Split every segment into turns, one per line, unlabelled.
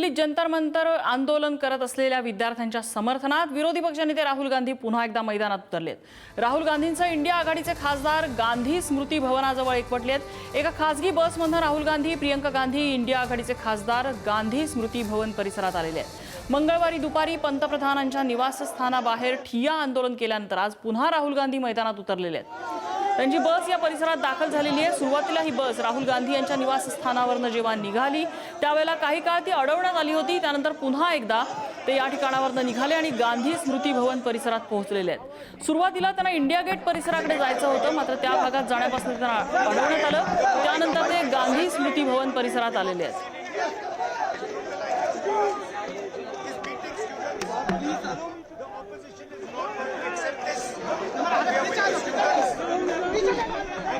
दिल्लीत जंतर मंतर आंदोलन करत असलेल्या विद्यार्थ्यांच्या समर्थनात विरोधी पक्षनेते राहुल गांधी पुन्हा एकदा मैदानात उतरलेत। राहुल गांधींसह इंडिया आघाडीचे खासदार गांधी स्मृती भवनाजवळ एकवटलेत। एका खासगी बसमधून राहुल गांधी, प्रियंका गांधी, इंडिया आघाडीचे खासदार गांधी स्मृती भवन परिसरात आलेले आहेत। मंगळवारी दुपारी पंतप्रधानांच्या निवासस्थानाबाहेर ठिय्या आंदोलन केल्यानंतर आज पुन्हा राहुल गांधी मैदानात उतरलेले आहेत। त्यांची बस या परिसरात दाखल झालेली आहे। सुरुवातीला ही बस राहुल गांधी यांच्या निवासस्थानावरून जेव्हा निघाली त्यावेळेला काही काळ ती अडवण्यात आली होती। त्यानंतर पुन्हा एकदा ते या ठिकाणावरून निघाले आणि गांधी स्मृती भवन परिसरात पोहोचलेले आहेत। सुरुवातीला त्यांना इंडिया गेट परिसराकडे जायचं होतं, मात्र त्या भागात जाण्यापासून त्यांना अडवण्यात आलं। त्यानंतर ते गांधी स्मृती भवन परिसरात आलेले आहेत।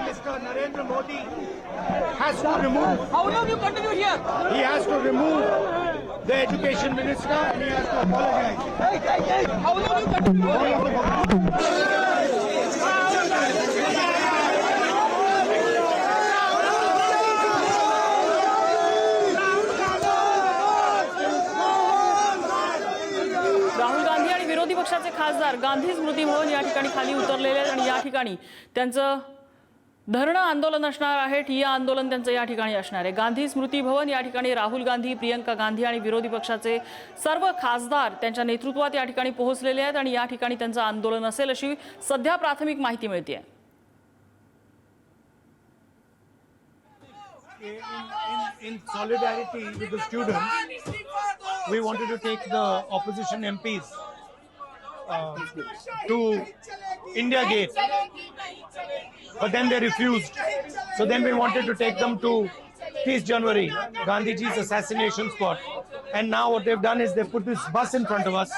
Mr. Narendra Modi has to remove.
How long you continue here?
He has to remove the education minister and he has to apologize.
Hey. How long you continue here?
Rahul Gandhi आणि विरोधी पक्षाचे खासदार गांधी स्मृती भवन या ठिकाणी खाली उतरलेले आहेत आणि या ठिकाणी त्यांचं धरणं आंदोलन असणार आहे। ठिय्या आंदोलन त्यांचं या ठिकाणी असणार आहे। गांधी स्मृती भवन या ठिकाणी राहुल गांधी, प्रियंका गांधी आणि विरोधी पक्षाचे सर्व खासदार त्यांच्या नेतृत्वात या ठिकाणी पोहोचलेले आहेत आणि या ठिकाणी त्यांचं आंदोलन असेल अशी सध्या प्राथमिक माहिती मिळते आहे।
In solidarity with the students, we wanted to take the opposition MPs to India Gate, but then they refused. So then we wanted to take them to 30th January, Gandhiji's assassination spot. And now what they've done is they put this bus in front of us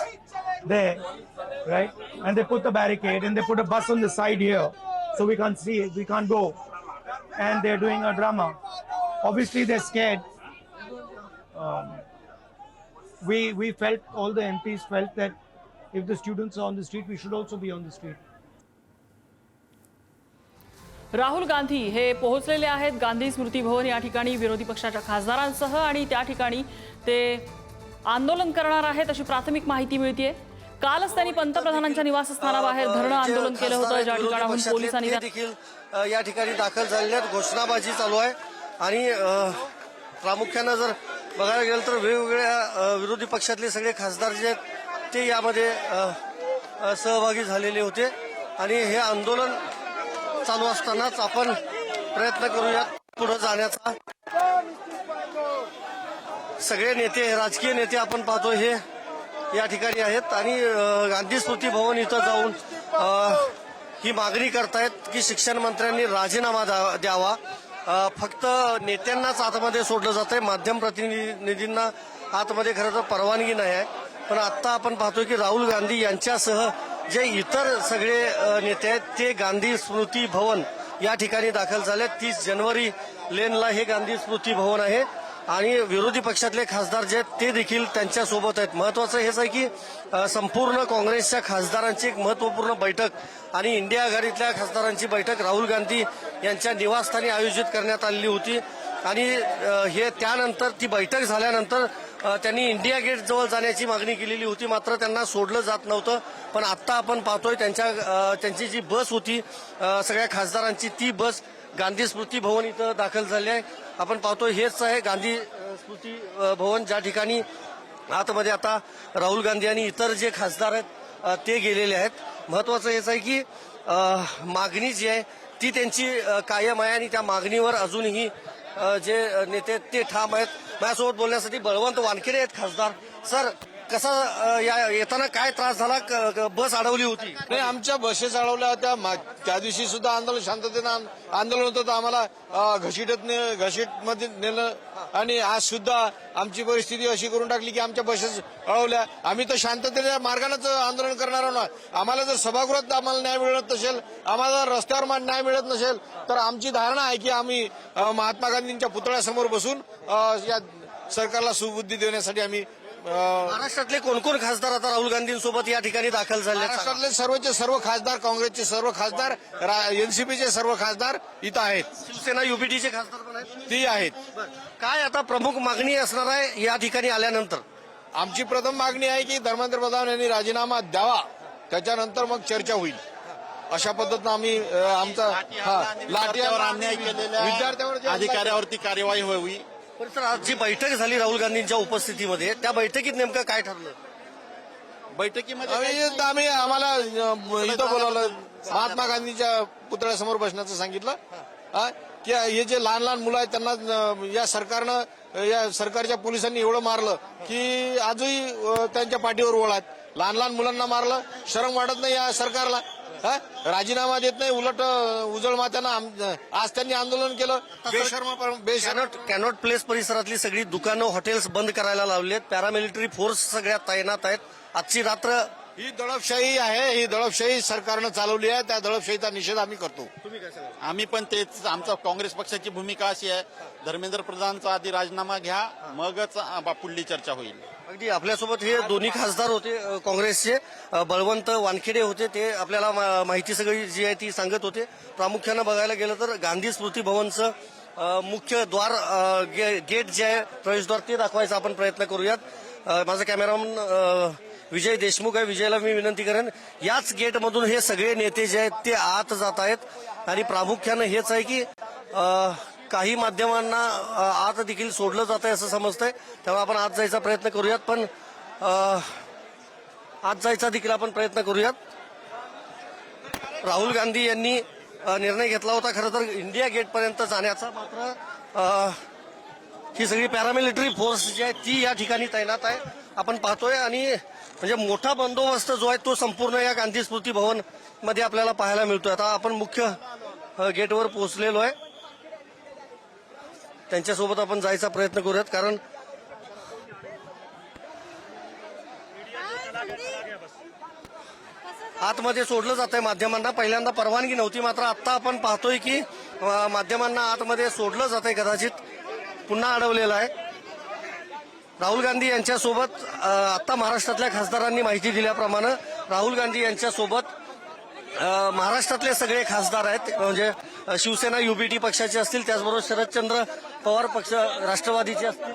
there, right? And they put the barricade and they put a bus on the side here, so we can't see it, we can't go. And they're doing a drama. Obviously they're scared. We felt, all the MPs felt that if the students are on the street, we should also be on the street.
Rahul Gandhi हे पोहोचलेले आहेत गांधी स्मृती भवन या ठिकाणी विरोधी पक्षाच्या खासदारांसह आणि त्या ठिकाणी ते आंदोलन करणार आहेत अशी प्राथमिक माहिती मिळते। कालच त्यांनी पंतप्रधानांच्या निवासस्थानाबाहेर धरणं आंदोलन केलं होतं, ज्या ठिकाणाहून पोलिसांनी
देखील या ठिकाणी दाखल झालेले आहेत। घोषणाबाजी चालू आहे आणि प्रामुख्यानं जर बघायला गेलं तर वेगवेगळ्या विरोधी पक्षातले सगळे खासदार जे आहेत ते यामध्ये सहभागी झालेले होते आणि हे आंदोलन चालू असतानाच आपण प्रयत्न करूयात पुढे जाण्याचा। सगळे नेते, राजकीय नेते आपण पाहतो हे या ठिकाणी आहेत आणि गांधी स्मृती भवन इथं जाऊन ही मागणी करतायत की शिक्षण मंत्र्यांनी राजीनामा द्यावा। फक्त नेत्यांनाच आतमध्ये सोडलं जातंय, माध्यम प्रतिनिधींना आतमध्ये खरं तर परवानगी नाही आहे। पण आता आपण पाहतोय की राहुल गांधी यांच्यासह जे इतर सगळे नेते आहेत ते गांधी स्मृती भवन या ठिकाणी दाखल झाले। 30 जानेवारी लेनला हे गांधी स्मृती भवन आहे आणि विरोधी पक्षातले खासदार जे आहेत ते देखील त्यांच्या सोबत आहेत। महत्वाचं हेच आहे की संपूर्ण काँग्रेसच्या खासदारांची एक महत्वपूर्ण बैठक आणि इंडिया आघाडीतल्या खासदारांची बैठक राहुल गांधी यांच्या निवासस्थानी आयोजित करण्यात आलेली होती आणि हे त्यानंतर ती बैठक झाल्यानंतर त्यांनी इंडिया गेट जवळ जाण्याची मागणी केलेली होती, मात्र त्यांना सोडलं जात नव्हतं। पण आता आपण पाहतोय त्यांची जी बस होती सगळ्या खासदारांची, ती बस गांधी स्मृती भवन इथं दाखल झाली आहे। आपण पाहतोय हेच आहे गांधी स्मृती भवन, ज्या ठिकाणी आतमध्ये आता राहुल गांधी आणि इतर जे खासदार आहेत ते गेलेले आहेत। महत्वाचं हेच आहे की मागणी जी आहे ती त्यांची कायम आहे आणि त्या मागणीवर अजूनही जे नेते ते ठाम आहेत। माझ्यासोबत बोलण्यासाठी बळवंत वानखेडे आहेत खासदार। सर, कसा येताना काय त्रास झाला? बस अडवली होती?
नाही, आमच्या बसेस अडवल्या होत्या। त्या दिवशी सुद्धा आंदोलन शांततेनं आंदोलन होतं, तर आम्हाला घसीटमध्ये नेलं आणि आज सुद्धा आमची परिस्थिती अशी करून टाकली की आमच्या बसेस अडवल्या। आम्ही तर शांततेच्या मार्गानेच आंदोलन करणार आहोत। आम्हाला जर सभागृहात आम्हाला न्याय मिळत नसेल, आम्हाला जर रस्त्यावर न्याय मिळत नसेल, तर आमची धारणा आहे की आम्ही महात्मा गांधींच्या पुतळ्यासमोर बसून या सरकारला सुबुद्धी देण्यासाठी आम्ही
महाराष्ट्रातले कोण कोण खासदार आता राहुल गांधींसोबत या ठिकाणी दाखल झाले आहेत?
महाराष्ट्रातले सर्वचे सर्व खासदार, काँग्रेसचे सर्व खासदार, एनसीपीचे सर्व खासदार इथं आहेत.
शिवसेना युपीटीचे खासदार पण आहेत.
ती आहेत.
काय आता प्रमुख मागणी असणार आहे या ठिकाणी आल्यानंतर?
आमची प्रथम मागणी आहे की धर्मेंद्र प्रधान यांनी राजीनामा द्यावा, त्याच्यानंतर मग चर्चा होईल. अशा पद्धतीनं आम्ही आमचा
लाठीवर अन्याय केलेल्या
विद्यार्थ्यावर जे
अधिकाऱ्यावरती कार्यवाही व्हावी.
पण सर, आज जी बैठक झाली राहुल गांधींच्या उपस्थितीमध्ये, त्या बैठकीत नेमकं काय ठरलं?
बैठकीमध्ये
आम्हाला इथं बोलावलं, महात्मा गांधीच्या पुतळ्यासमोर बसण्याचं सांगितलं. की हे जे लहान लहान मुलं आहेत त्यांना या सरकारच्या पोलिसांनी एवढं मारलं की आजही त्यांच्या पाठीवर ओळ आहेत. लहान लहान मुलांना मारलं, शरम वाटत नाही या सरकारला? राजीनामा देत नाही, उलट उजळ मात्यानं आज त्यांनी आंदोलन केलं.
कॅनॉट प्लेस परिसरातली सगळी दुकानं, हॉटेल्स बंद करायला लावलेत. पॅरामिलिटरी फोर्स सगळ्यात तैनात आहेत. आजची रात्र
ही दडपशाही आहे, ही दडपशाही सरकारनं चालवली आहे. त्या दडपशाहीचा निषेध आम्ही करतो.
आम्ही पण तेच, आमचा काँग्रेस पक्षाची भूमिका अशी आहे, धर्मेंद्र प्रधानचा आधी राजीनामा घ्या, मगच पुढली चर्चा होईल.
अगदी आपल्यासोबत हे दोन्ही खासदार होते काँग्रेसचे. बळवंत वानखेडे होते, ते आपल्याला माहिती सगळी जी आहे ती सांगत होते. प्रामुख्यानं बघायला गेलं तर गांधी स्मृती भवनचं मुख्य द्वार, गेट जे आहे, प्रवेशद्वार, ते दाखवायचा आपण प्रयत्न करूयात. माझा कॅमेरामन विजय देशमुख आहे. विजयला मी विनंती करेन, याच गेटमधून हे सगळे नेते जे आहेत ते आत जात आहेत. आणि प्रामुख्यानं हेच आहे की काही माध्यमांना आत देखील सोडलं जात आहे असं समजतंय. त्यामुळे आपण आत जायचा प्रयत्न करूयात. पण आत जायचा देखील आपण प्रयत्न करूयात. राहुल गांधी यांनी निर्णय घेतला होता खरं तर इंडिया गेटपर्यंत जाण्याचा. मात्र ही सगळी पॅरामिलिटरी फोर्स जी आहे ती या ठिकाणी तैनात आहे, आपण पाहतोय. आणि म्हणजे मोठा बंदोबस्त जो आहे तो संपूर्ण या गांधी स्मृती भवन मध्ये आपल्याला पाहायला मिळतोय. आता आपण मुख्य गेटवर पोहोचलेलो आहे. त्यांच्यासोबत आपण जायचा प्रयत्न करूयात, कारण आतमध्ये सोडलं जात आहे माध्यमांना. पहिल्यांदा परवानगी नव्हती, मात्र आता आपण पाहतोय की माध्यमांना आतमध्ये सोडलं जात आहे. कदाचित पुन्हा अडवलेलं आहे. राहुल गांधी यांच्यासोबत आता महाराष्ट्रातल्या खासदारांनी माहिती दिल्याप्रमाणे राहुल गांधी यांच्यासोबत महाराष्ट्रातले सगळे खासदार आहेत. म्हणजे शिवसेना युपीटी पक्षाचे असतील, त्याचबरोबर शरदचंद्र पवार पक्ष राष्ट्रवादीचे असतील.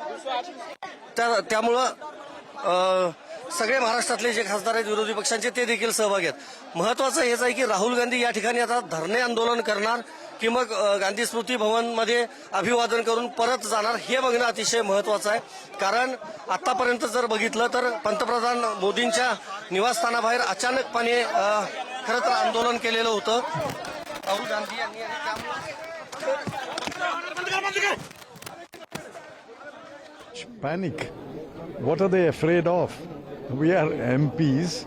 त्यामुळं सगळे महाराष्ट्रातले जे खासदार आहेत विरोधी पक्षांचे ते देखील सहभागी आहेत. महत्वाचं हेच आहे की राहुल गांधी या ठिकाणी आता धरणे आंदोलन करणार की मग गांधी स्मृती भवनमध्ये अभिवादन करून परत जाणार, हे बघणं अतिशय महत्वाचं आहे. कारण आतापर्यंत जर बघितलं तर पंतप्रधान मोदींच्या निवासस्थानाबाहेर अचानकपणे खरं तर आंदोलन केलेलं होतं राहुल गांधी यांनी.
Panic. What are they afraid of? We are MPs.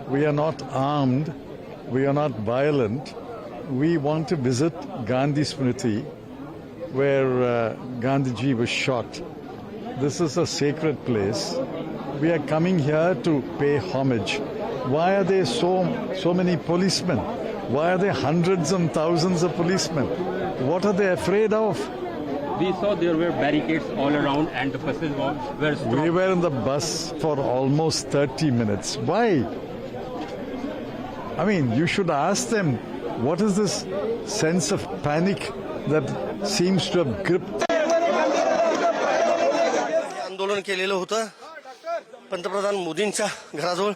We are not armed. We are not violent. We want to visit Gandhi Smriti, where Gandhiji was shot. This is a sacred place. We are coming here to pay homage. Why are there so many policemen? Why are there hundreds and thousands of policemen? What are they afraid of?
We saw there were barricades all around and the buses were stopped.
We were in the bus for almost 30 minutes. Why? I mean, you should ask them, what is this sense of panic that seems to have gripped?
आंदोलन केलेलं होतं पंतप्रधान मोदींच्या घराजवळ.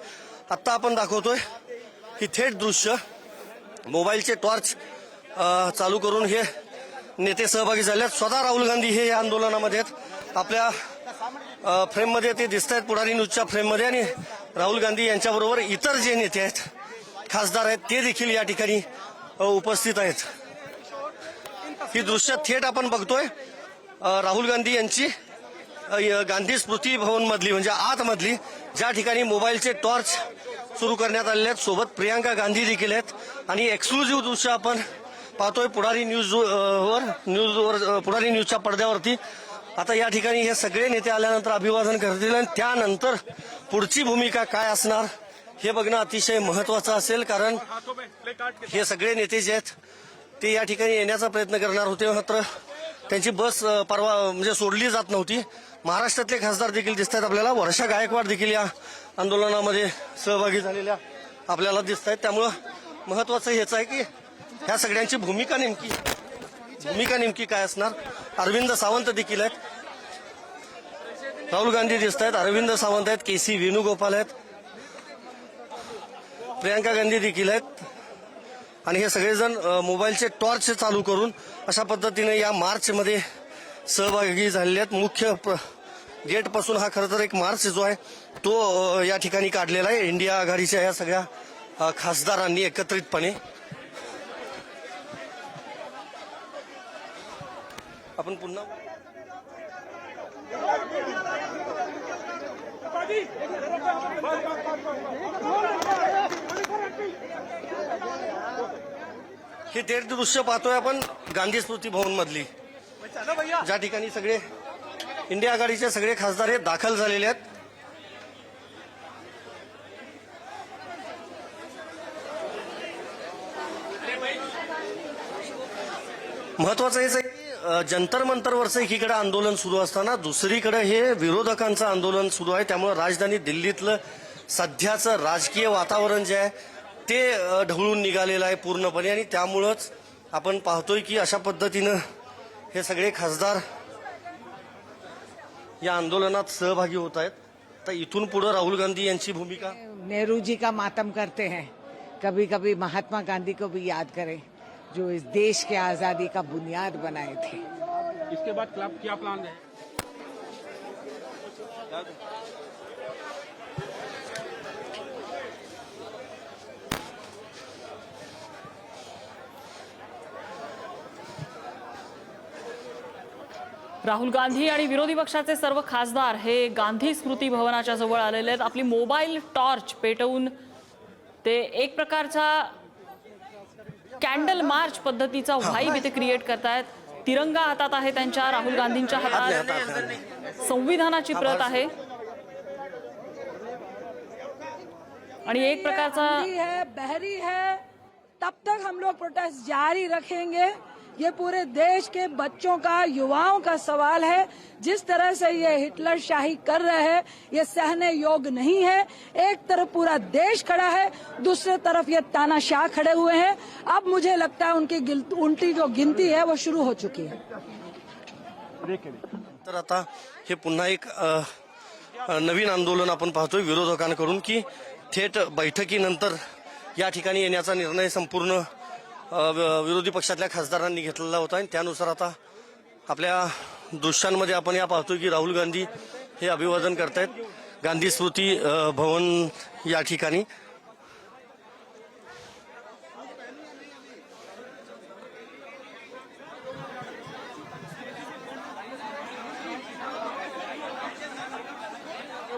आता आपण दाखवतोय ही थेट दृश्य. मोबाईलचे टॉर्च चालू करून हे नेते सहभागी झाले. स्वतः राहुल गांधी हे या आंदोलनामध्ये आहेत. आपल्या फ्रेममध्ये ते दिसत आहेत, पुढारी न्यूजच्या फ्रेममध्ये. आणि राहुल गांधी यांच्याबरोबर इतर जे नेते आहेत, खासदार आहेत, ते देखील या ठिकाणी उपस्थित आहेत. ही दृश्य थेट आपण बघतोय राहुल गांधी यांची गांधी स्मृती भवन मधली, म्हणजे आतमधली, ज्या ठिकाणी मोबाईलचे टॉर्च सुरू करण्यात आलेले आहेत. सोबत प्रियांका गांधी देखील आहेत. आणि एक्सक्लुझिव्ह दृश्य आपण पाहतोय पुढारी न्यूजवर पुढारी न्यूजच्या पडद्यावरती. आता या ठिकाणी हे सगळे नेते आल्यानंतर अभिवादन करतील आणि त्यानंतर पुढची भूमिका काय असणार हे बघणं अतिशय महत्वाचं असेल. कारण हे सगळे नेते जे आहेत ते या ठिकाणी येण्याचा प्रयत्न करणार होते, मात्र त्यांची बस परवा म्हणजे सोडली जात नव्हती. महाराष्ट्रातले खासदार देखील दिसत आहेत आपल्याला. वर्षा गायकवाड देखील या आंदोलनामध्ये सहभागी झालेल्या आपल्याला दिसत आहेत. त्यामुळं महत्वाचं हेच आहे की ह्या सगळ्यांची भूमिका नेमकी काय असणार. अरविंद सावंत देखील आहेत, राहुल गांधी दिसत आहेत, अरविंद सावंत आहेत, KC वेणुगोपाल आहेत, प्रियंका गांधी देखील आहेत. आणि हे सगळेजण मोबाईलचे टॉर्च चालू करून अशा पद्धतीने या मार्चमध्ये सहभागी झालेले आहेत. मुख्य गेट पासून हा खरं तर एक मार्च जो आहे तो या ठिकाणी काढलेला आहे इंडिया आघाडीच्या या सगळ्या खासदारांनी एकत्रितपणे. आपण पुन्हा हे थेट दृश्य पाहतोय आपण गांधी स्मृती भवन मधली, ज्या ठिकाणी सगळे इंडिया आघाडीचे सगळे खासदार हे दाखल झालेले आहेत. महत्वाचं हेच आहे की जंतर मंतरवरचं एकीकडे आंदोलन सुरू असताना दुसरीकडे हे विरोधकांचं आंदोलन सुरू आहे. त्यामुळे राजधानी दिल्लीतलं सध्याचं राजकीय वातावरण जे आहे ते ढवळून निघालेलं आहे पूर्णपणे. आणि त्यामुळंच आपण पाहतोय की अशा पद्धतीनं हे सगळे खासदार या आंदोलनात सहभागी होत आहेत. तर इथून पुढे राहुल गांधी यांची भूमिका.
नेहरू जी का मातम करते हैं, कभी कभी महात्मा गांधी को भी याद करें जो इस देश के आजादी का बुनियाद बनाए थे.
इसके बाद क्या प्लान है?
राहुल गांधी आणि विरोधी पक्षाचे सर्व खासदार हे गांधी स्मृती भवनाच्या जवळ आलेले आहेत. आपली मोबाईल टॉर्च पेटवून ते एक प्रकारचा कॅन्डल मार्च पद्धतीचा व्हाईब इथे क्रिएट करतायत. तिरंगा हातात आहे त्यांच्या. राहुल गांधींच्या हातात संविधानाची प्रत आहे आणि एक प्रकारचा
बहरी है, तब तक हम लोग प्रोटेस्ट जारी रखेंगे. ये पूरे देश के बच्चों का, युवाओं का सवाल है. जिस तरह से ये हिटलर शाही कर रहे हैं ये सहने योग्य नहीं है. एक तरफ पूरा देश खड़ा है, दूसरी तरफ ये तानाशाह खड़े हुए हैं. अब मुझे लगता है उनकी जो गिनती है वो शुरू हो चुकी है.
तर आता हे पुन्हा एक नवीन आंदोलन आपण पाहतोय विरोधकांकडून की थेट बैठकीनंतर या ठिकाणी येण्याचा निर्णय संपूर्ण विरोधी पक्षातल्या खासदारांनी घेतलेला होता. आणि त्यानुसार आता आपल्या दृश्यांमध्ये आपण या पाहतोय की राहुल गांधी हे अभिवादन करतायत गांधी स्मृती भवन या ठिकाणी.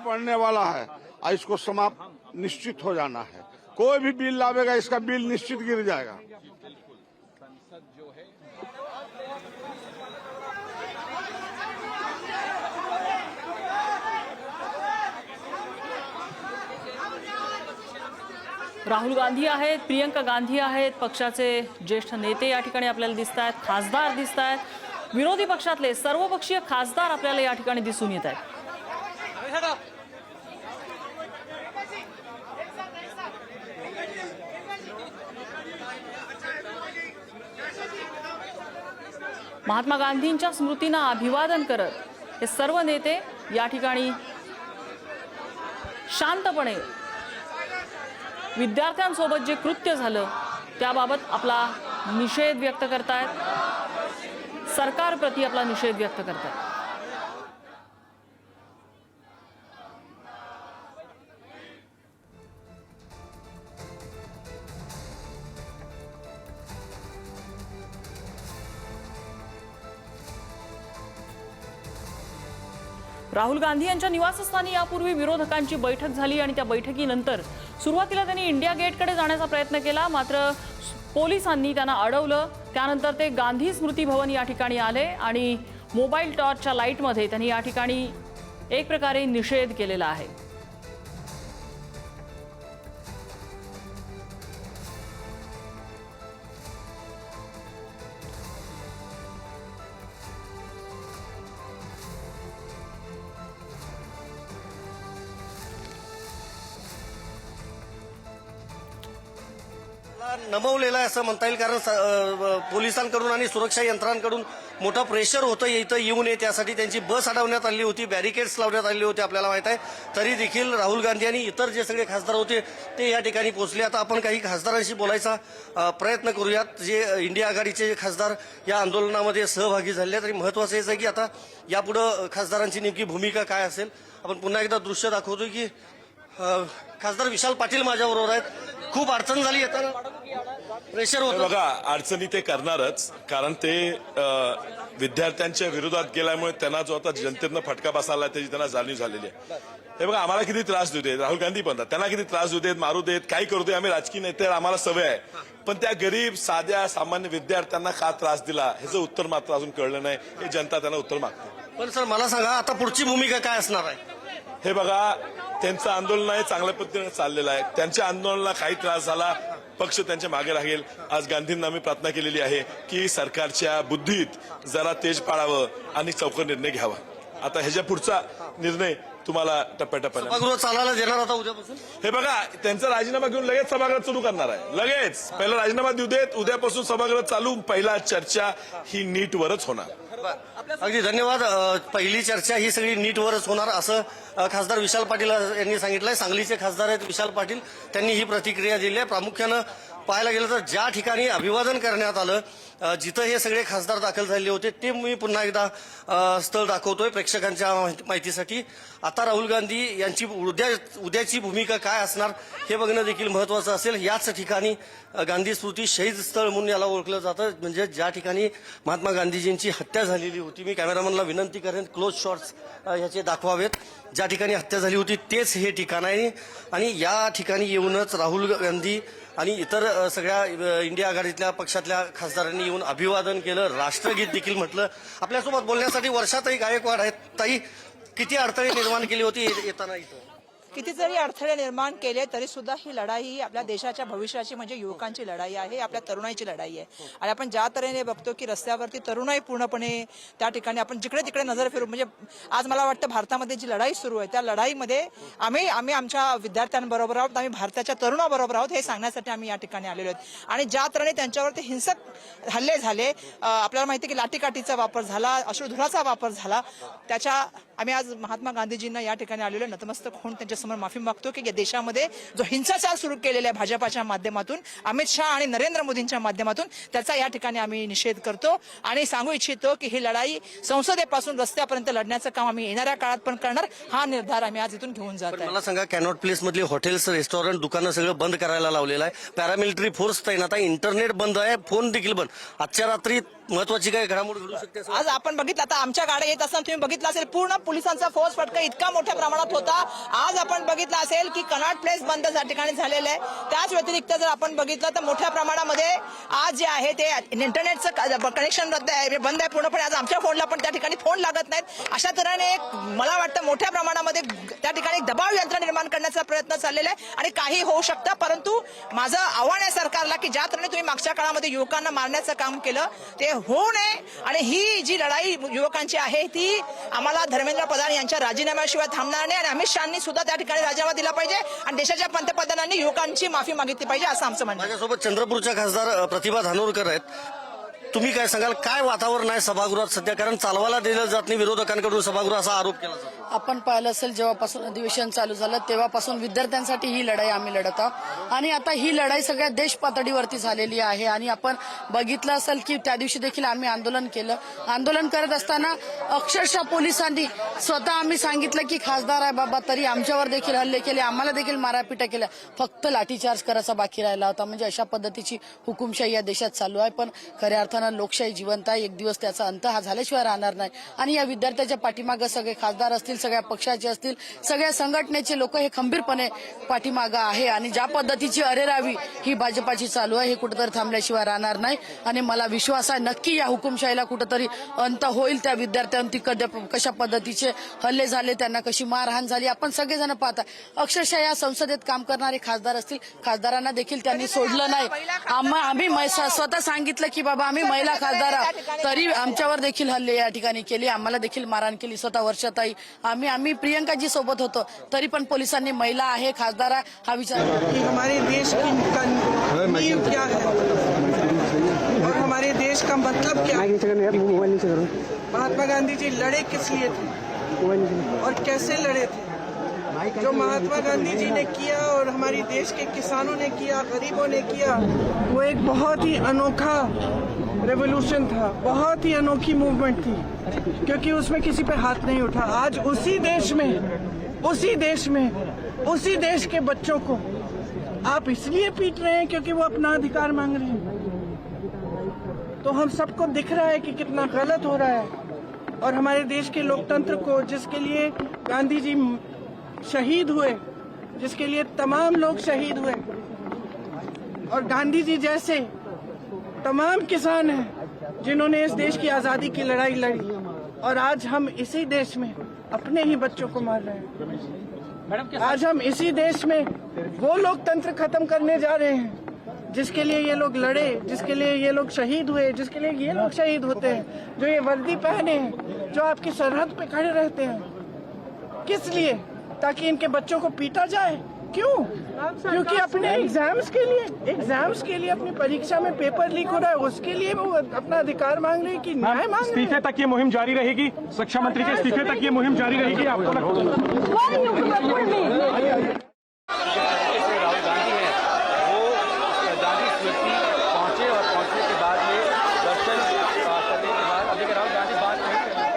बढ़ने वाला है और इसको समाप्त निश्चित हो जाना है. कोई भी बिल लावेगा इसका बिल निश्चित गिर जाएगा.
राहुल गांधी आहेत, प्रियंका गांधी आहेत, पक्षाचे ज्येष्ठ नेते या ठिकाणी आपल्याला दिसत आहेत, खासदार दिसत आहेत. विरोधी पक्षातले सर्वपक्षीय खासदार आपल्याला या ठिकाणी दिसून येत आहेत. महात्मा गांधींच्या स्मृतींना अभिवादन करत हे सर्व नेते या ठिकाणी शांतपणे विद्यार्थ्यांसोबत जे कृत्य झालं त्याबाबत आपला निषेध व्यक्त करतायत, सरकारप्रती आपला निषेध व्यक्त करतायत. राहुल गांधी यांच्या निवासस्थानी यापूर्वी विरोधकांची बैठक झाली आणि त्या बैठकीनंतर सुरुवातीला त्यांनी इंडिया गेटकडे जाण्याचा प्रयत्न केला, मात्र पोलिसांनी त्यांना अडवलं. त्यानंतर ते गांधी स्मृती भवन या ठिकाणी आले आणि मोबाईल टॉर्चच्या लाईटमध्ये त्यांनी या ठिकाणी एक प्रकारे निषेध केलेला आहे.
नमवलेला आहे असं म्हणता येईल, कारण पोलिसांकडून आणि सुरक्षा यंत्रणांकडून मोठं प्रेशर होतं इथं येऊ नये त्यासाठी. त्यांची बस अडवण्यात आली होती, बॅरिकेड्स लावण्यात आले होते आपल्याला माहित आहे. तरी देखील राहुल गांधी आणि इतर जे सगळे खासदार होते ते या ठिकाणी पोहोचले. आता आपण काही खासदारांशी बोलायचा प्रयत्न करूयात, जे इंडिया आघाडीचे खासदार या आंदोलनामध्ये सहभागी झाले. तरी महत्वाचं हेच आहे की आता यापुढं खासदारांची नेमकी भूमिका काय असेल. आपण पुन्हा एकदा दृश्य दाखवतोय की खासदार विशाल पाटील माझ्याबरोबर आहेत. खूप अडचण झाली येताना, प्रेशर होतं.
बघा, अडचणी ते करणारच, कारण ते विद्यार्थ्यांच्या विरोधात गेल्यामुळे त्यांना जो आता जनतेनं फटका बसायला त्याची त्यांना जाणीव झालेली आहे. हे बघा, आम्हाला किती त्रास देऊ देत राहुल गांधी पण, त्यांना किती त्रास देऊ देत, मारू देत, काही करू देत. आम्ही राजकीय नेते, आम्हाला सवय आहे. पण त्या गरीब साध्या सामान्य विद्यार्थ्यांना का त्रास दिला ह्याचं उत्तर मात्र अजून कळलं नाही. हे जनता त्यांना उत्तर मागते.
पण सर मला सांगा, आता पुढची भूमिका काय असणार आहे?
हे बघा, त्यांचं आंदोलन आहे चांगल्या पद्धतीने चाललेलं आहे. त्यांच्या आंदोलनाला काही त्रास झाला, पक्ष त्यांच्या मागे राहील. आज गांधींना आम्ही प्रार्थना केलेली आहे की सरकारच्या बुद्धीत जरा तेज पाळावं आणि चौकट निर्णय घ्यावा. आता ह्याच्या पुढचा निर्णय तुम्हाला टप्प्याटप्प्याने.
सभागृह चालायला देणार आता उद्यापासून?
हे बघा, त्यांचा राजीनामा घेऊन लगेच सभागृह सुरू करणार आहे. लगेच पहिला राजीनामा देऊ देत, उद्यापासून सभागृह चालू. पहिला चर्चा ही नीटवरच होणार.
अगदी धन्यवाद. पहिली चर्चा ही सगळी नीटवरच होणार असं खासदार विशाल पाटील यांनी सांगितलंय. सांगलीचे खासदार आहेत विशाल पाटील, त्यांनी ही प्रतिक्रिया दिली आहे. प्रामुख्यानं पाहायला गेलं तर ज्या ठिकाणी अभिवादन करण्यात आलं, जिथं हे सगळे खासदार दाखल झाले होते, ते मी पुन्हा एकदा स्थळ दाखवतोय प्रेक्षकांच्या माहितीसाठी. आता राहुल गांधी यांची उद्याची भूमिका काय असणार हे बघणं देखील महत्वाचं असेल. याच ठिकाणी गांधी स्मृती शहीद स्थळ म्हणून याला ओळखलं जातं, म्हणजे ज्या ठिकाणी महात्मा गांधीजींची हत्या झालेली होती. मी कॅमेरामॅनला विनंती करेन क्लोज शॉट्स याचे दाखवावेत. ज्या ठिकाणी हत्या झाली होती तेच हे ठिकाण आहे आणि या ठिकाणी येऊनच राहुल गांधी आणि इतर सगळ्या इंडिया आघाडीतल्या पक्षातल्या खासदारांनी येऊन अभिवादन केलं, राष्ट्रगीत देखील म्हटलं. आपल्यासोबत बोलण्यासाठी वर्षाताई गायकवाड आहेत. ताई, किती अडथळे निर्माण केली होती येताना इथं?
किती जरी अडथळे निर्माण केले तरी सुद्धा ही लढाई ही आपल्या देशाच्या भविष्याची म्हणजे युवकांची लढाई आहे, आपल्या तरुणाईची लढाई आहे. आणि आपण ज्या तऱ्हेने बघतो की रस्त्यावरती तरुणाई पूर्णपणे त्या ठिकाणी आपण जिकडे तिकडे नजर फिरू, म्हणजे आज मला वाटतं भारतामध्ये जी लढाई सुरू आहे त्या लढाईमध्ये आम्ही आमच्या विद्यार्थ्यांबरोबर आहोत, आम्ही भारताच्या तरुणाबरोबर आहोत हे सांगण्यासाठी आम्ही या ठिकाणी आलेलो आहोत. आणि ज्या तऱ्हेने त्यांच्यावरती हिंसक हल्ले झाले, आपल्याला माहिती की लाठीकाठीचा वापर झाला, अश्रुधुराचा वापर झाला, त्याच्या आम्ही आज महात्मा गांधीजींना या ठिकाणी आलेलो नतमस्तक होऊन त्यांच्यासमोर माफी मागतो की या देशामध्ये जो हिंसाचार सुरू केलेला आहे भाजपाच्या माध्यमातून, अमित शहा आणि नरेंद्र मोदींच्या माध्यमातून, त्याचा या ठिकाणी आम्ही निषेध करतो आणि सांगू इच्छितो की ही लढाई संसदेपासून रस्त्यापर्यंत लढण्याचं काम आम्ही येणाऱ्या काळात पण करणार. हा निर्धार आम्ही आज इथून घेऊन जात आहे.
मला सांगा, कॅनॉट प्लेस मधली हॉटेल्स, रेस्टॉरंट, दुकानं सगळं बंद करायला लावलेलं आहे. पॅरामिलिटरी फोर्स तैनात आहे, इंटरनेट बंद आहे, फोन देखील बंद. आजच्या रात्री महत्वाची काय घडामोड घडू शकते?
आज आपण बघितलं, आता आमच्या गाड्या येत असताना तुम्ही बघितलं असेल पूर्ण पोलिसांचा फोर्स फटका इतका मोठ्या प्रमाणात होता. आज आपण बघितलं असेल की कनॉट प्लेस बंद त्या ठिकाणी झालेलं आहे. त्याच व्यतिरिक्त जर आपण बघितलं तर मोठ्या प्रमाणामध्ये आज जे आहे ते इंटरनेटचं कनेक्शन बंद आहे पूर्णपणे. आज आमच्या फोनला पण त्या ठिकाणी फोन लागत नाहीत. अशा तऱ्हेने मला वाटतं मोठ्या प्रमाणामध्ये त्या ठिकाणी दबाव यंत्र निर्माण करण्याचा प्रयत्न चाललेला आहे आणि काही होऊ शकतं. परंतु माझं आव्हान आहे सरकारला की ज्या तऱ्हेने तुम्ही मागच्या काळामध्ये युवकांना मारण्याचं काम केलं ते होऊ नये. आणि ही जी लढाई युवकांची आहे ती आम्हाला धर्मेंद्र प्रधान यांच्या राजीनाम्याशिवाय थांबणार नाही आणि अमित शहानी सुद्धा त्या ठिकाणी राजीनामा दिला पाहिजे आणि देशाच्या पंतप्रधानांनी युवकांची माफी मागितली पाहिजे असं आमचं म्हणणं आहे.
माझ्यासोबत चंद्रपूरच्या खासदार प्रतिभा धानोरकर आहेत. तुम्ही काय सांगाल, काय वातावरण आहे सभागृहात सध्या? कारण चालवायला दिलं जात नाही विरोधकांकडून सभागृह असा आरोप केला जातो.
आपण पाहिलं असेल जेव्हापासून अधिवेशन चालू झालं तेव्हापासून विद्यार्थ्यांसाठी ही लढाई आम्ही लढत आहोत आणि आता ही लढाई सगळ्या देश पातळीवरती झालेली आहे. आणि आपण बघितलं असेल की त्या दिवशी देखील आम्ही आंदोलन केलं. आंदोलन करत असताना अक्षरशः पोलिसांनी स्वतः आम्ही सांगितलं की खासदार आहे बाबा, तरी आमच्यावर देखील हल्ले केले, आम्हाला देखील मारापिटा केल्या. फक्त लाठीचार्ज करायचा बाकी राहिला होता. म्हणजे अशा पद्धतीची हुकुमशाही या देशात चालू आहे. पण खऱ्या अर्थानं लोकशाही जिवंत आहे. एक दिवस त्याचा अंत हा झाल्याशिवाय राहणार नाही. आणि या विद्यार्थ्याच्या पाठीमागं सगळे खासदार असतील, सगळ्या पक्षाचे असतील, सगळ्या संघटनेचे लोक हे खंबीरपणे पाठीमागं आहे. आणि ज्या पद्धतीची अरेरावी ही भाजपाची चालू आहे हे कुठेतरी थांबल्याशिवाय राहणार नाही. आणि मला विश्वास आहे नक्की या हुकुमशाहीला कुठेतरी अंत होईल. त्या विद्यार्थ्यांवरती कशा पद्धतीचे हल्ले झाले, त्यांना कशी मारहाण झाली आपण सगळेजण पाहता. अक्षरशः या संसदेत काम करणारे खासदार असतील, खासदारांना देखील त्यांनी सोडलं नाही. आम्ही स्वतः सांगितलं की बाबा आम्ही महिला खासदार तरी आमच्यावर देखील हल्ले या ठिकाणी केले, आम्हाला देखील मारहाण केली. स्वतः वर्षाताई आम्ही प्रियंकाजी सोबत होतो तरी पण पोलिसांनी महिला आहे खासदार आहे हा विचार
कि हमारे देश की नींव क्या है और हमारे देश का मतलब क्या है। महात्मा गांधी जी लड़े किस लिए थे और कैसे लड़े थे। जो महात्मा गांधी जी ने किया और हमारी देश के किसानों ने किया, गरीबों ने किया, वो एक बहुत ही अनोखा रेवोल्यूशन था, बहुत ही अनोखी मूवमेंट थी, क्योंकि उसमें किसी पे हाथ नहीं उठा। आज उसी देश के बच्चों को आप इसलिए पीट रहे हैं क्योंकि वो अपना अधिकार मांग रहे हैं। तो हम सबको दिख रहा है कि कितना गलत हो रहा है। और हमारे देश के लोकतंत्र को, जिसके लिए गांधी जी शहीद हुए, जिसके लिए तमाम लोग शहीद हुए, और गांधी जी जैसे तमाम किसान हैं जिन्होंने इस देश की आजादी की लड़ाई लड़ी, और आज हम इसी देश में अपने ही बच्चों को मार रहे हैं। आज हम इसी देश में वो लोकतंत्र खत्म करने जा रहे हैं जिसके लिए ये लोग लड़े, जिसके लिए ये लोग शहीद हुए, जिसके लिए ये लोग शहीद होते हैं, जो ये वर्दी पहने हैं, जो आपकी सरहद पे खड़े रहते हैं। किस लिए? ताकि इनके बच्चों को पीटा जाए। क्यों? क्योंकि अपने एग्जाम्स के लिए अपनी परीक्षा में पेपर लीक हो रहा है, उसके लिए वो अपना अधिकार मांग रहे हैं कि न्याय मांग रहे हैं।
इस्तीफे तक ये मुहिम जारी रहेगी, शिक्षा मंत्री के इस्तीफे तक ये मुहिम जारी रहेगी आपको
पहुंचे और पहुंचने के बाद ये दर्शन करने के बाद अभी राहुल गांधी बात नहीं कर रहे हैं।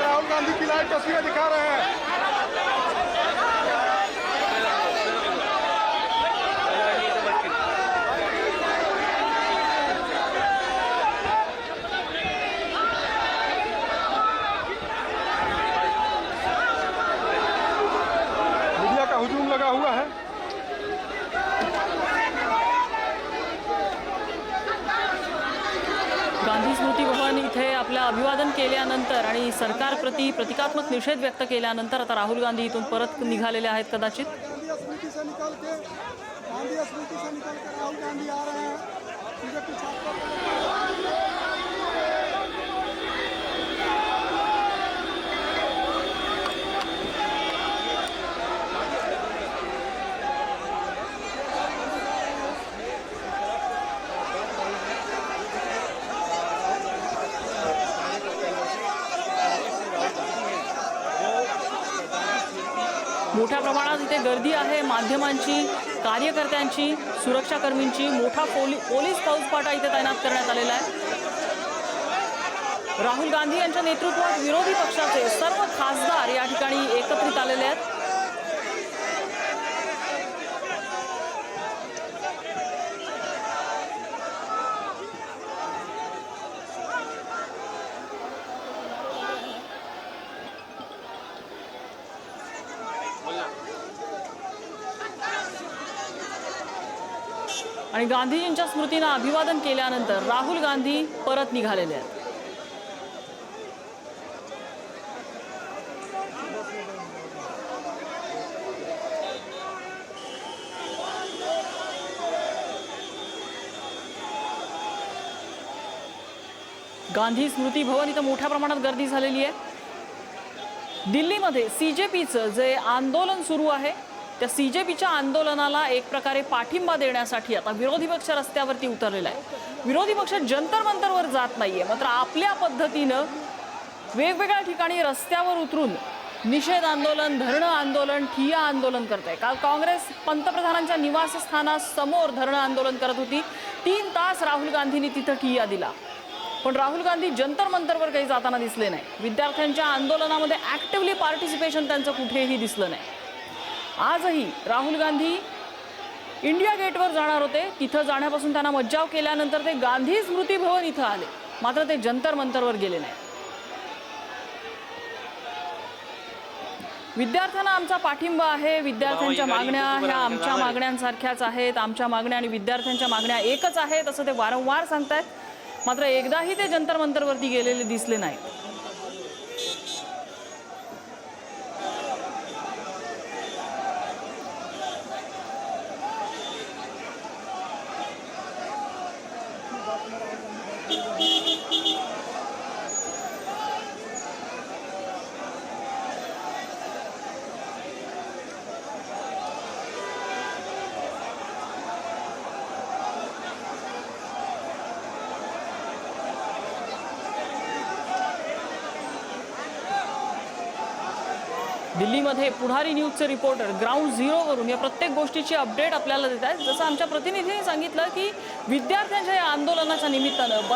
राहुल गांधी की लाइव तस्वीरें दिखा रहे हैं। मीडिया का हुजूम लगा हुआ है।
गांधी स्मृती भवन इथे आपलं अभिवादन केल्यानंतर आणि सरकारप्रती प्रतिकात्मक निषेध व्यक्त केल्यानंतर आता राहुल गांधी इथून परत निघालेले आहेत कदाचित।
स्मृति से निकल के राहुल गांधी आ रहे हैं।
मोठ्या प्रमाणात इथे गर्दी आहे, माध्यमांची, कार्यकर्त्यांची, सुरक्षाकर्मींची, मोठा पोलीस फौजफाटा इथे तैनात करण्यात आलेला आहे। राहुल गांधी यांच्या नेतृत्वात विरोधी पक्षाचे सर्व खासदार या ठिकाणी एकत्रित आलेले आहेत। आणि गांधीजींच्या स्मृतींना अभिवादन केल्यानंतर राहुल गांधी परत निघालेले आहेत। गांधी स्मृती भवन इथं मोठ्या प्रमाणात गर्दी झालेली आहे। दिल्लीमध्ये सीजेपीचं जे आंदोलन सुरू आहे त्या सीजेपीच्या आंदोलनाला एक प्रकारे पाठिंबा देण्यासाठी आता विरोधी पक्ष रस्त्यावरती उतरलेला आहे। विरोधी पक्ष जंतर मंतरवर जात नाहीये, मात्र आपल्या पद्धतीनं वेगवेगळ्या ठिकाणी रस्त्यावर उतरून निषेध आंदोलन, धरणं आंदोलन, ठिय्या आंदोलन करत आहे। काल काँग्रेस पंतप्रधानांच्या निवासस्थानासमोर धरणं आंदोलन करत होती। 3 तास राहुल गांधींनी तिथं ठिय्या दिला, पण राहुल गांधी जंतर मंतरवर काही जाताना दिसले नाही। विद्यार्थ्यांच्या आंदोलनामध्ये ऍक्टिव्हली पार्टिसिपेशन त्यांचं कुठेही दिसलं नाही। आजही राहुल गांधी इंडिया गेटवर जाणार होते, तिथं जाण्यापासून त्यांना मज्जाव केल्यानंतर ते गांधी स्मृती भवन इथं आले, मात्र ते जंतर मंतरवर गेले नाही। विद्यार्थ्यांना आमचा पाठिंबा आहे, विद्यार्थ्यांच्या मागण्या ह्या आमच्या मागण्यांसारख्याच आहेत, आमच्या मागण्या आणि विद्यार्थ्यांच्या मागण्या एकच आहेत असं ते वारंवार सांगतायत, मात्र एकदाही ते जंतर मंतरवरती गेलेले दिसले नाहीत। दिल्लीमध्ये पुढारी न्यूजचे रिपोर्टर ग्राउंड झिरोवरून या प्रत्येक गोष्टीची अपडेट आपल्याला देत आहेत. जसं आमच्या प्रतिनिधींनी सांगितलं की विद्यार्थ्यांच्या या आंदोलनाच्या निमित्तानं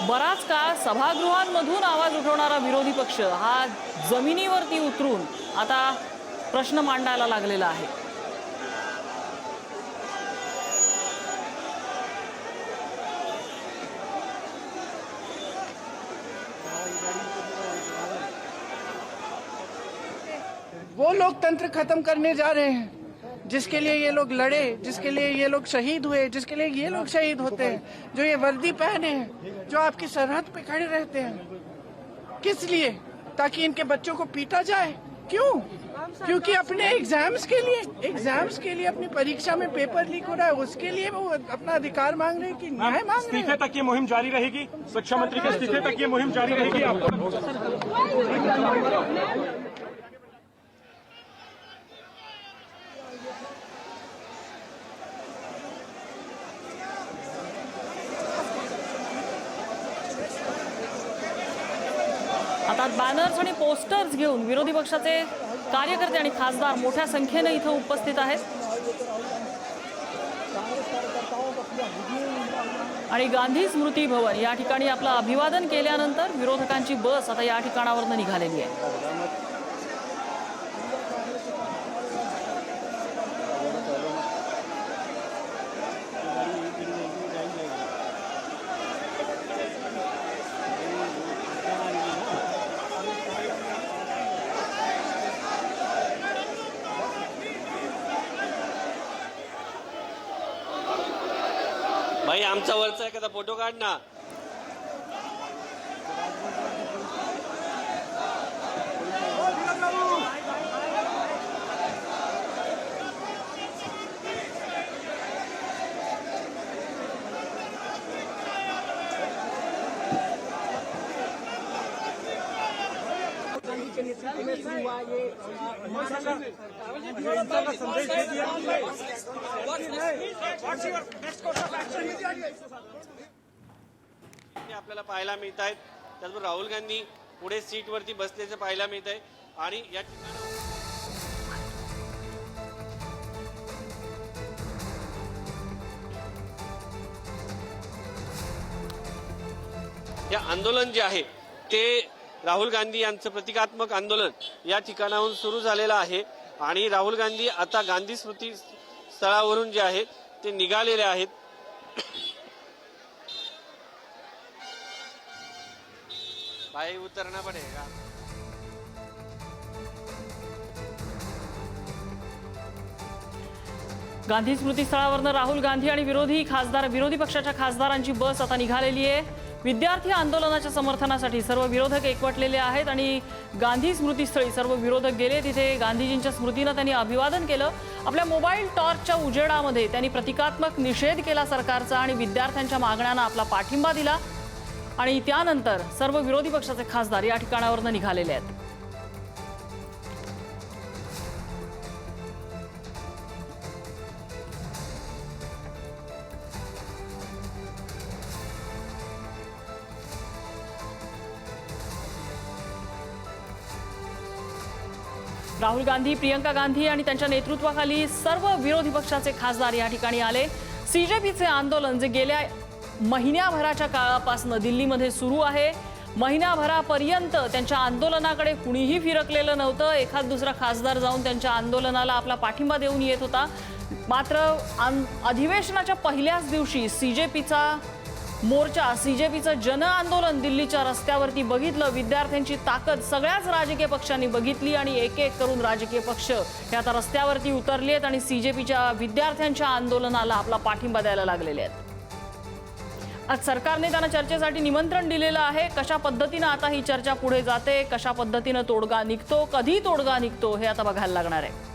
बराच काळ सभागृहांमधून आवाज उठवणारा विरोधी पक्ष हा जमिनीवरती उतरून आता प्रश्न मांडायला लागलेला आहे.
वो लोकतंत्र खत्म करने जा रहे हैं जिसके लिए ये लोग लड़े, जिसके लिए ये लोग शहीद हुए, जिसके लिए ये लोग शहीद होते हैं, जो ये वर्दी पहने हैं, जो आपकी सरहद पे खड़े रहते हैं. किस लिए? ताकि इनके बच्चों को पीटा जाए. क्यों? क्योंकि अपने एग्जाम्स के लिए अपनी परीक्षा में पेपर लीक हो रहा है, उसके लिए वो अपना अधिकार मांग रहे हैं कि न्याय मांग रहे हैं.
इस्तीफे तक ये मुहिम जारी रहेगी. शिक्षा मंत्री के इस्तीफे तक ये मुहिम जारी रहेगी.
आता बॅनर्स आणि पोस्टर्स घेऊन विरोधी पक्षाचे कार्यकर्ते आणि खासदार मोठ्या संख्येने इथं उपस्थित आहेत आणि गांधी स्मृती भवन या ठिकाणी आपलं अभिवादन केल्यानंतर विरोधकांची बस आता या ठिकाणावरून निघालेली आहे.
भाई आमचा वरचा एखादा फोटो काढ ना. आपल्याला पाहायला मिळत आहेत. त्याचबरोबर राहुल गांधी पुढे सीटवरती बसल्याचं पाहायला मिळत आहे आणि या ठिकाणी हे आंदोलन जे आहे ते राहुल गांधी यांचं प्रतिकात्मक आंदोलन या ठिकाणाहून सुरू झालेलं आहे आणि राहुल गांधी आता गांधी स्मृती स्थळावरून जे आहे ते निघालेले आहेत. भाई उतरना पडेगा.
गांधी स्मृती स्थळावरून राहुल गांधी आणि विरोधी पक्षाच्या खासदारांची बस आता निघालेली आहे. विद्यार्थी आंदोलनाच्या समर्थनासाठी सर्व विरोधक एकवटलेले आहेत आणि गांधी स्मृतीस्थळी सर्व विरोधक गेले. तिथे गांधीजींच्या स्मृतीनं त्यांनी अभिवादन केलं. आपल्या मोबाईल टॉर्चच्या उजेडामध्ये त्यांनी प्रतिकात्मक निषेध केला सरकारचा आणि विद्यार्थ्यांच्या मागण्यांना आपला पाठिंबा दिला आणि त्यानंतर सर्व विरोधी पक्षाचे खासदार या ठिकाणावरून निघालेले आहेत. राहुल गांधी, प्रियंका गांधी आणि त्यांच्या नेतृत्वाखाली सर्व विरोधी पक्षाचे खासदार या ठिकाणी आले. सीजेपीचे आंदोलन जे गेल्या महिन्याभराच्या काळापासून दिल्लीमध्ये सुरू आहे, महिनाभरापर्यंत त्यांच्या आंदोलनाकडे कुणीही फिरकलेलं नव्हतं. एखाद दुसरा खासदार जाऊन त्यांच्या आंदोलनाला आपला पाठिंबा देऊन येत होता. मात्र अधिवेशनाच्या पहिल्याच दिवशी सीजेपीचा मोर्चा, सीजेपीचं जन आंदोलन दिल्लीच्या रस्त्यावरती बघितलं. विद्यार्थ्यांची ताकद सगळ्याच राजकीय पक्षांनी बघितली आणि एक एक करून राजकीय पक्ष हे आता रस्त्यावरती उतरले आहेत आणि सीजेपीच्या विद्यार्थ्यांच्या आंदोलनाला आपला पाठिंबा द्यायला लागलेले आहेत. आज सरकारने त्यांना चर्चेसाठी निमंत्रण दिलेलं आहे. कशा पद्धतीनं आता ही चर्चा पुढे जाते, कशा पद्धतीनं तोडगा निघतो, कधी तोडगा निघतो हे आता बघायला लागणार आहे.